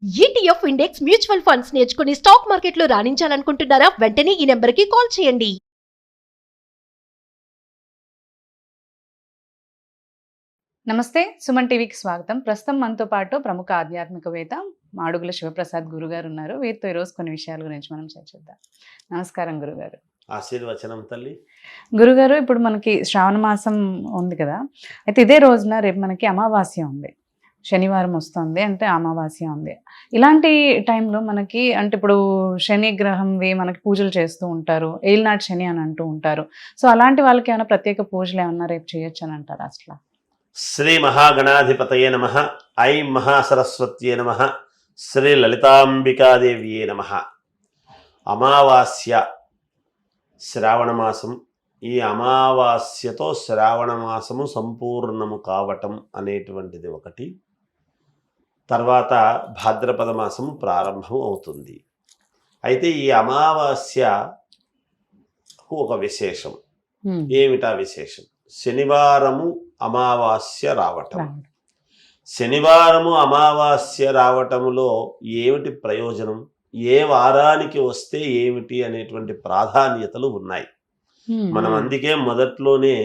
ETF index mutual funds నేర్చుకుని stock మార్కెట్లో రాణించాలనుకుంటున్నారా? వెంటనే ఈ నెంబర్కి కాల్ చేయండి. నమస్తే, సుమన్ టీవీకి స్వాగతం. ప్రస్తుతం మనతో పాటు ప్రముఖ ఆధ్యాత్మికవేత్త మాడుగుల శివప్రసాద్ గురుగారు ఉన్నారు. వీరితో ఈరోజు కొన్ని విషయాల గురించి మనం చర్చిద్దాం. నమస్కారం గురుగారు. ఆశీర్వచనం తల్లి. గురుగారు, ఇప్పుడు మనకి శ్రావణ మాసం ఉంది కదా, అయితే ఇదే రోజున రేపు మనకి అమావాస్య ఉంది, శనివారం వస్తుంది, అంటే అమావాస్య ఉంది. ఇలాంటి టైంలో మనకి అంటే ఇప్పుడు శని గ్రహంవి మనకి పూజలు చేస్తూ ఉంటారు, ఏలినాటి శని అని అంటూ ఉంటారు. సో అలాంటి వాళ్ళకి ఏమైనా ప్రత్యేక పూజలు ఏమన్నా రేపు చేయొచ్చు అని అంటారు? అసలు శ్రీ మహాగణాధిపతయే నమః, ఐం మహాసరస్వత్యే నమః, శ్రీ లలితాంబికాదేవ్యే నమః. అమావాస్య, శ్రావణమాసం. ఈ అమావాస్యతో శ్రావణమాసము సంపూర్ణము కావటం అనేటువంటిది ఒకటి. తర్వాత భాద్రపద మాసము ప్రారంభం అవుతుంది. అయితే ఈ అమావాస్యకు ఒక విశేషం. ఏమిటా విశేషం? శనివారము అమావాస్య రావటం. శనివారము అమావాస్య రావటములో ఏమిటి ప్రయోజనం, ఏ వారానికి వస్తే ఏమిటి అనేటువంటి ప్రాధాన్యతలు ఉన్నాయి. మనం అందుకే మొదట్లోనే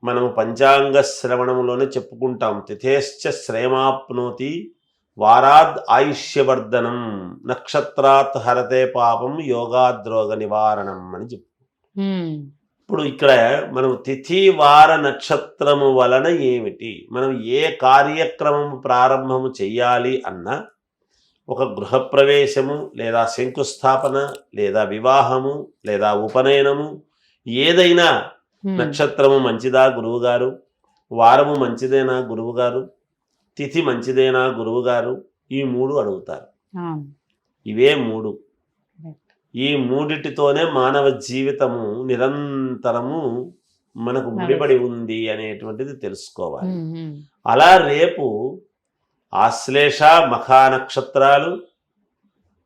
మనము పంచాంగ శ్రవణంలోనే చెప్పుకుంటాం, తిథేశ్చ శ్రేమాప్నోతి వారాద్ ఆయుష్యవర్ధనం, నక్షత్రాత్ హరతే పాపం, యోగాద్రోగ నివారణం అని చెప్పు. ఇప్పుడు ఇక్కడ మనం తిథి వార నక్షత్రము వలన ఏమిటి, మనం ఏ కార్యక్రమము ప్రారంభము చెయ్యాలి అన్నా, ఒక గృహప్రవేశము లేదా శంకుస్థాపన లేదా వివాహము లేదా ఉపనయనము, ఏదైనా నక్షత్రము మంచిదా గురువుగారు, వారము మంచిదేనా గురువుగారు, తిథి మంచిదేనా గురువుగారు, ఈ మూడు అడుగుతారు. ఇవే మూడు. ఈ మూడిటితోనే మానవ జీవితము నిరంతరము మనకు ముడిపడి ఉంది అనేటువంటిది తెలుసుకోవాలి. అలా రేపు ఆశ్లేష మఖా నక్షత్రాలు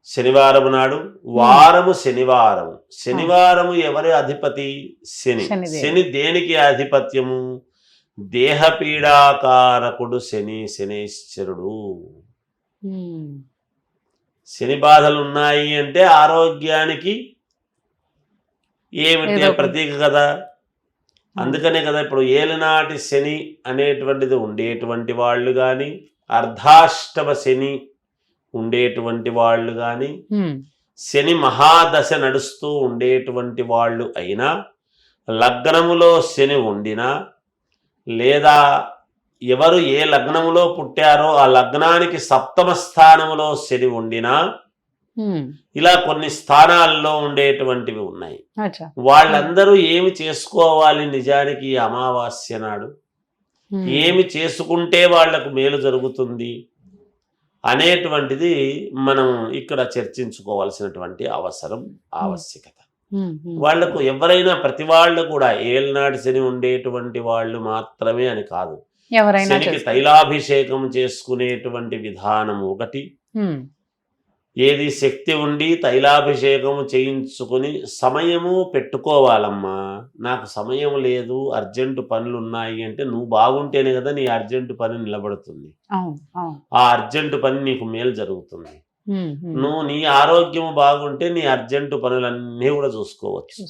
శనివారము నాడు, వారము శనివారము. శనివారము ఎవరి అధిపతి? శని. శని దేనికి ఆధిపత్యము? దేహపీడాకారకుడు శని, శనేశ్వరుడు. శని బాధలు ఉన్నాయి అంటే ఆరోగ్యానికి ఏమిటి ప్రతీక కదా. అందుకనే కదా ఇప్పుడు ఏలినాటి శని అనేటువంటిది ఉండేటువంటి వాళ్ళు కానీ, అర్ధాష్టమ శని ఉండేటువంటి వాళ్ళు కానీ, శని మహాదశ నడుస్తూ ఉండేటువంటి వాళ్ళు అయినా, లగ్నములో శని ఉండినా, లేదా ఎవరు ఏ లగ్నములో పుట్టారో ఆ లగ్నానికి సప్తమ స్థానములో శని ఉండినా, ఇలా కొన్ని స్థానాల్లో ఉండేటువంటివి ఉన్నాయి. వాళ్ళందరూ ఏమి చేసుకోవాలి నిజానికి ఈ అమావాస్య నాడు, ఏమి చేసుకుంటే వాళ్లకు మేలు జరుగుతుంది అనేటువంటిది మనం ఇక్కడ చర్చించుకోవాల్సినటువంటి ఆవశ్యకత. వాళ్లకు ఎవరైనా ప్రతి వాళ్ళు కూడా ఏలినాటి శని ఉండేటువంటి వాళ్ళు మాత్రమే అని కాదు, శనికి తైలాభిషేకం చేసుకునేటువంటి విధానం ఒకటి. ఏది శక్తి ఉండి తైలాభిషేకం చేయించుకుని సమయము పెట్టుకోవాలమ్మా. నాకు సమయం లేదు, అర్జెంటు పనులు ఉన్నాయి అంటే, నువ్వు బాగుంటేనే కదా నీ అర్జెంటు పని నిలబడుతుంది, ఆ అర్జెంటు పని నీకు మేలు జరుగుతుంది. నువ్వు నీ ఆరోగ్యము బాగుంటే నీ అర్జెంటు పనులన్నీ కూడా చూసుకోవచ్చు.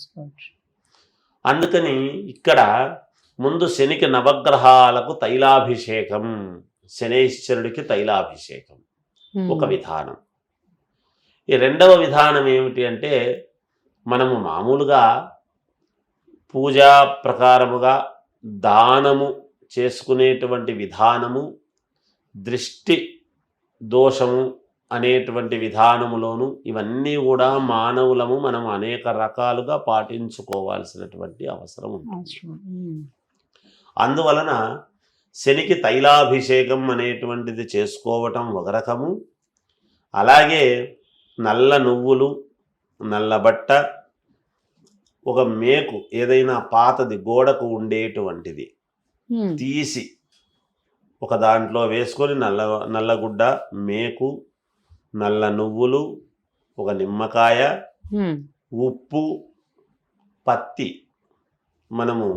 అందుకని ఇక్కడ ముందు శనికి నవగ్రహాలకు తైలాభిషేకం, శనేశ్వరుడికి తైలాభిషేకం ఒక విధానం. ఈ రెండవ విధానం ఏమిటి అంటే, మనము మామూలుగా పూజా ప్రకారముగా దానము చేసుకునేటువంటి విధానము, దృష్టి దోషము అనేటువంటి విధానములోను ఇవన్నీ కూడా మానవులము మనం అనేక రకాలుగా పాటించుకోవాల్సినటువంటి అవసరం ఉంటుంది. అందువలన శనికి తైలాభిషేకం అనేటువంటిది చేసుకోవటం ఒక రకము. అలాగే నల్ల నువ్వులు, నల్ల బట్ట, ఒక మేకు ఏదైనా పాతది గోడకు ఉండేటువంటిది తీసి ఒక దాంట్లో వేసుకొని, నల్లగుడ్డ, మేకు, నల్ల నువ్వులు, ఒక నిమ్మకాయ, ఉప్పు, పత్తి, మనము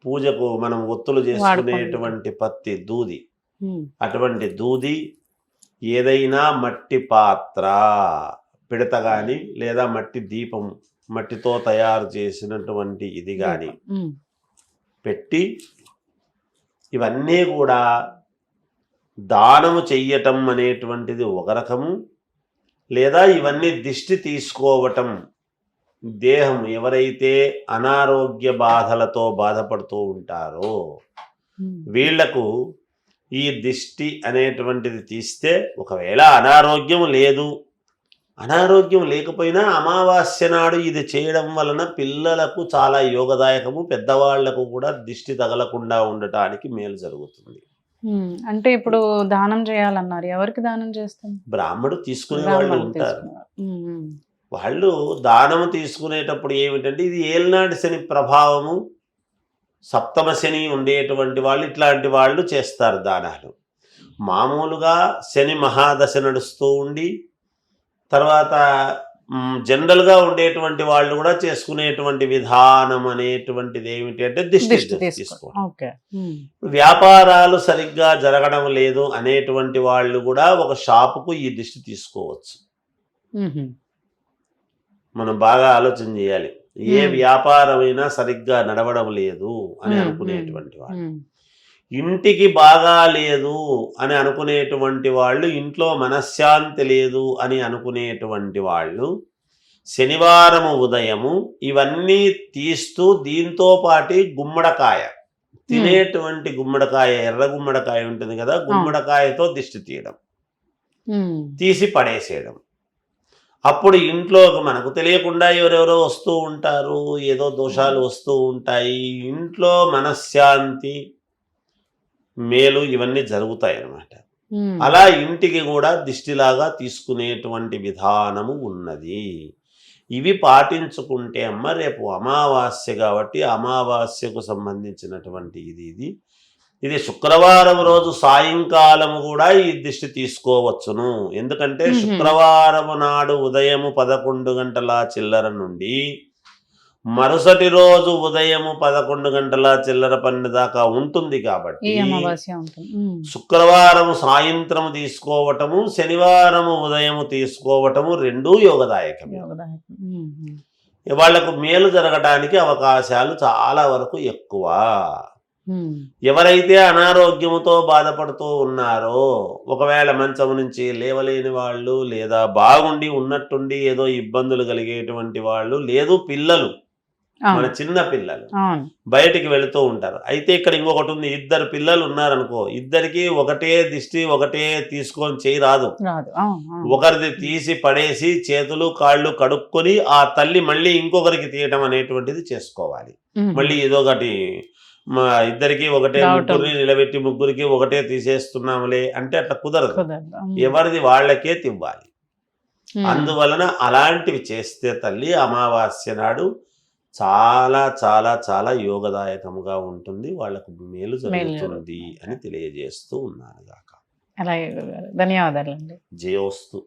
పూజకు మనం ఒత్తులు చేసుకునేటువంటి పత్తి, దూది, అటువంటి దూది, ఏదైనా మట్టి పాత్ర పిడత కానీ లేదా మట్టి దీపం మట్టితో తయారు చేసినటువంటి ఇది కానీ పెట్టి ఇవన్నీ కూడా దానము చెయ్యటం అనేటువంటిది ఒక రకము, లేదా ఇవన్నీ దిష్టి తీసుకోవటం, దేహం ఎవరైతే అనారోగ్య బాధలతో బాధపడుతూ ఉంటారో వీళ్లకు ఈ దిష్టి అనేటువంటిది తీస్తే, ఒకవేళ అనారోగ్యం లేదు, అనారోగ్యం లేకపోయినా అమావాస్య నాడు ఇది చేయడం వలన పిల్లలకు చాలా యోగదాయకము, పెద్దవాళ్లకు కూడా దిష్టి తగలకుండా ఉండటానికి మేలు జరుగుతుంది. అంటే ఇప్పుడు దానం చేయాలన్నారు, ఎవరికి దానం చేస్తాం? బ్రాహ్మడు తీసుకునే వాళ్ళు ఉంటారు. వాళ్ళు దానము తీసుకునేటప్పుడు ఏమిటంటే, ఇది ఏలినాటి శని ప్రభావము, సప్తమ శని ఉండేటువంటి వాళ్ళు ఇట్లాంటి వాళ్ళు చేస్తారు దానాలు. మామూలుగా శని మహాదశ నడుస్తూ ఉండి తర్వాత జనరల్గా ఉండేటువంటి వాళ్ళు కూడా చేసుకునేటువంటి విధానం అనేటువంటిది ఏమిటి అంటే దిష్టి తీసుకోవడం. వ్యాపారాలు సరిగ్గా జరగడం లేదు అనేటువంటి వాళ్ళు కూడా ఒక షాపుకు ఈ దిష్టి తీసుకోవచ్చు. మనం బాగా ఆలోచన చేయాలి. ఏ వ్యాపారమైనా సరిగ్గా నడవడం లేదు అని అనుకునేటువంటి వాళ్ళు, ఇంటికి బాగా లేదు అని అనుకునేటువంటి వాళ్ళు, ఇంట్లో మనశ్శాంతి లేదు అని అనుకునేటువంటి వాళ్ళు శనివారము ఉదయము ఇవన్నీ తీస్తూ దీంతో పాటి గుమ్మడికాయ, తినేటువంటి గుమ్మడికాయ, ఎర్ర గుమ్మడికాయ ఉంటుంది కదా, గుమ్మడికాయతో దిష్టి తీయడం, తీసి పడేసేయడం. అప్పుడు ఇంట్లో మనకు తెలియకుండా ఎవరెవరో వస్తూ ఉంటారు, ఏదో దోషాలు వస్తూ ఉంటాయి, ఇంట్లో మనశ్శాంతి మేలు ఇవన్నీ జరుగుతాయి అన్నమాట. అలా ఇంటికి కూడా దిష్టిలాగా తీసుకునేటువంటి విధానము ఉన్నది. ఇవి పాటించుకుంటే అమ్మ రేపు అమావాస్య కాబట్టి అమావాస్యకు సంబంధించినటువంటి ఇది శుక్రవారం రోజు సాయంకాలము కూడా ఈ దిష్టి తీసుకోవచ్చును. ఎందుకంటే శుక్రవారం నాడు ఉదయము 11 గంటల చిల్లర నుండి మరుసటి రోజు ఉదయము 11 గంటల చిల్లర 12 దాకా ఉంటుంది కాబట్టి శుక్రవారం సాయంత్రం తీసుకోవటము, శనివారము ఉదయము తీసుకోవటము రెండూ యోగదాయకమే. వాళ్లకు మేలు జరగడానికి అవకాశాలు చాలా వరకు ఎక్కువ. ఎవరైతే అనారోగ్యముతో బాధపడుతూ ఉన్నారో, ఒకవేళ మంచం నుంచి లేవలేని వాళ్ళు, లేదా బాగుండి ఉన్నట్టుండి ఏదో ఇబ్బందులు కలిగేటువంటి వాళ్ళు, లేదు పిల్లలు, మన చిన్న పిల్లలు బయటికి వెళుతూ ఉంటారు. అయితే ఇక్కడ ఇంకొకటి ఉంది, 2 పిల్లలు ఉన్నారనుకో, ఇద్దరికి ఒకటే దిష్టి ఒకటే తీసుకొని చేయి రాదు. ఒకరిది తీసి పడేసి చేతులు కాళ్ళు కడుక్కొని ఆ తల్లి మళ్ళీ ఇంకొకరికి తీయటం అనేటువంటిది చేసుకోవాలి. మళ్ళీ ఏదో ఒకటి ఇద్దరికి ఒకటే, ముగ్గురిని నిలబెట్టి ముగ్గురికి ఒకటే తీసేస్తున్నాంలే అంటే అట్లా కుదరదు. ఎవరిది వాళ్ళకే తివ్వాలి. అందువలన అలాంటివి చేస్తే తల్లి అమావాస్య నాడు చాలా చాలా చాలా యోగదాయకముగా ఉంటుంది, వాళ్ళకు మేలు జరుగుతుంది అని తెలియజేస్తూ ఉన్నాను గాక. అలాగే ధన్యవాదాలండి. జయోస్తు.